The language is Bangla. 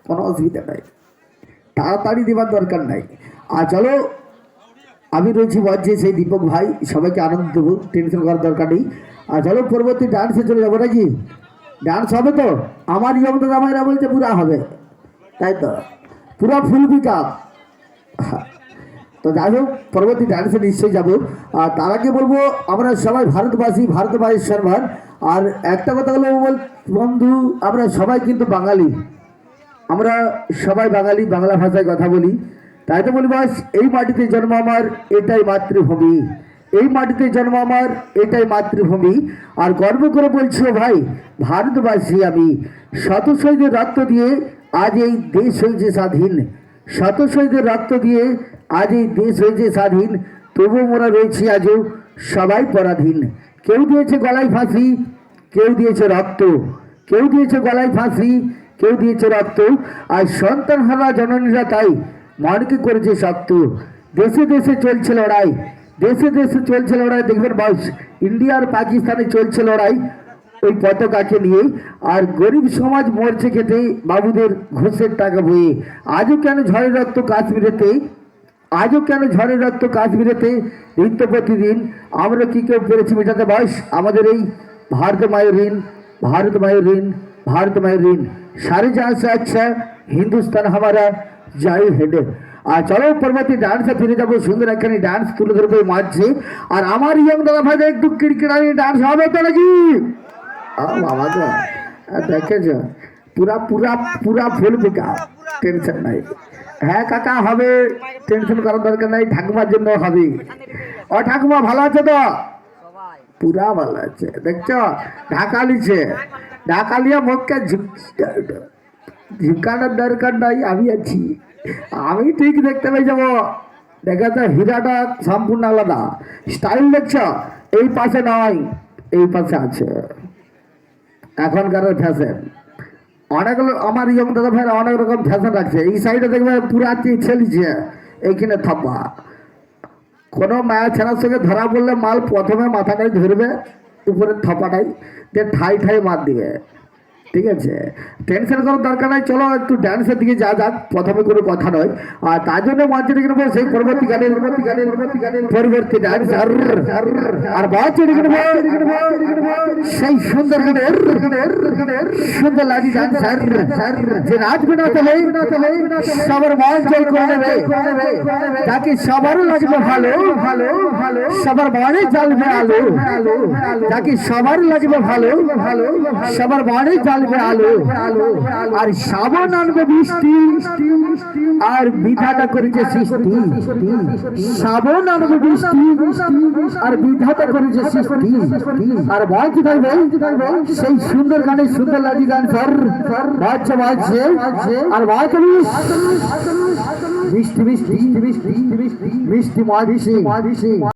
কোনো অসুবিধা নাই, তাড়াতাড়ি দেবার দরকার নাই। আর চলো আমি রয়েছি মঞ্চে, সেই দীপক ভাই সবাইকে আনন্দ দেবো, টেনশন করার দরকার নেই। আর চলো পরবর্তী ডান্সে চলে যাবো নাকি? ডান্স হবে তো? আমার ইয়ং দাদা ভাইরা বলছে পুরা হবে, তাই তো? পুরা ফুল পিকআপ। তো যাই হোক পরবর্তী ডান্সে নিশ্চয়ই যাবো। আর তার আগে বলবো আমরা সবাই ভারতবাসী, ভারত মায়ের সম্মান। আর একটা কথা হলো বন্ধু, আমরা সবাই কিন্তু বাঙালি, আমরা সবাই বাঙালি, বাংলা ভাষায় কথা বলি। তাই তো বলি বাস, এই মাটিতে জন্ম আমার, এটাই মাতৃভূমি। এই মাটিতে জন্ম আমার, এটাই মাতৃভূমি। আর গর্ব করে বলছি ভাই, ভারতবাসী আমি। শত শহীদের রক্ত দিয়ে আজ এই দেশ হয়েছে স্বাধীন। শত শহীদের রক্ত দিয়ে আজ এই দেশ হয়েছে স্বাধীন। তবুও মোরা রয়েছি আজও সবাই পরাধীন। কেউ দিয়েছে গলায় ফাঁসি, কেউ দিয়েছে রক্ত, কেউ দিয়েছে গলায় ফাঁসি, কেউ দিয়েছে রক্ত। আর সন্তান হারা জননীরা তাই মনকে করেছে শক্ত। দেশে দেশে চলছে লড়াই, দেশে দেশে চলছে লড়াই। দেখবেন বস, ইন্ডিয়া আর পাকিস্তানে চলছে লড়াই ওই পতাকাকে নিয়ে। আর গরিব সমাজ মরছে খেতে বাবুদের ঘুষের টাকা বইয়ে। আজও কেন ঝড়ের রক্ত কাশ্মীরেতে, আজও কেন ঝড়ের রক্ত কাশ্মীরেতে নিত্য প্রতিদিন। আমরা কি কেউ পেরেছি মেটাতে বস আমাদের এই ভারত মায়ের ঋণ, ভারত মায়ের ঋণ, ভারত মায়ের ঋণ। সারে जहां से अच्छा হিন্দুস্তান हमारा জয় হেডে। আর চলো পরবর্তী ডান্সে ফিরে যাবো, সুন্দর একখানি ডান্স তুলে ধরবো মাঝে। আর আমার ইয়ং দাদা ভাই একটু কিড়কিড়ানি ডান্স হবে তো নাকি? বাবা তো দেখেছ পুরা পুরা পুরা ফুল পিকআপ, টেনশন নাই। হ্যাঁ কাকা হবে, টেনশন করার দরকার নাই, ঠাকুমার জন্য হবে। ও ঠাকুমা ভালো আছে তো? পুরা ভালো আছে, দেখছো ঢাকা লিছে, ঢাকা লিয়া মুখকে ঝুঁকানোর দরকার নাই, আমি আছি। আমি ঠিক দেখতে পেয়ে যাবো। দেখা যায় হীরাটা সম্পূর্ণ আলাদা স্টাইল, দেখছ এই পাশে নয়, এই পাশে আছে এখনকার ফ্যাশন। অনেকগুলো আমার ইয়ং দাদা ভাইরা অনেক রকম ফ্যাশন রাখছে। এই সাইডে দেখবে পুরা ছেলিছে, এইখানে থাপ্পা। কোনো মায়া ছেনার সঙ্গে ধরা বললে মাল প্রথমে মাথাটাই ধরবে, উপরে থপাটাই দিয়ে ঠাই ঠাই মার দিবে। ঠিক আছে, টেনশন করার দরকার নাই। চলো একটু ডান্সের দিকে যা যাক, প্রথমে কোনো কথা নয়। আর তার জন্য মঞ্চে ডেকে নেবো সেই পরবর্তী গানের পরবর্তী ডান্স। আর মঞ্চে ডেকে নেবো সেই সুন্দর গানের সুন্দর লাগি ডান্সার যে নাচবে না চলে সবার মন জয় করে নেবে, যাকে সবারও লাগবে ভালো, সবার মনে জ্বালবে আলো, যাকে সবার লাগবে ভালো, সবার মনে জ্বালবে আলো। আর শ্রাবণ আনবে বৃষ্টি, আর বিধাতা করেছে সৃষ্টি। শ্রাবণ আনবে বৃষ্টি, আর বিধাতা করেছে সৃষ্টি। আর বাজছে থাকবে সেই সুন্দর গানে সুন্দর লাগি গান স্যার বাজছে বাজছে। আর বাজছে মিষ্টি মিষ্টি মিষ্টি মিষ্টি মিষ্টি মিষ্টি মাঝি।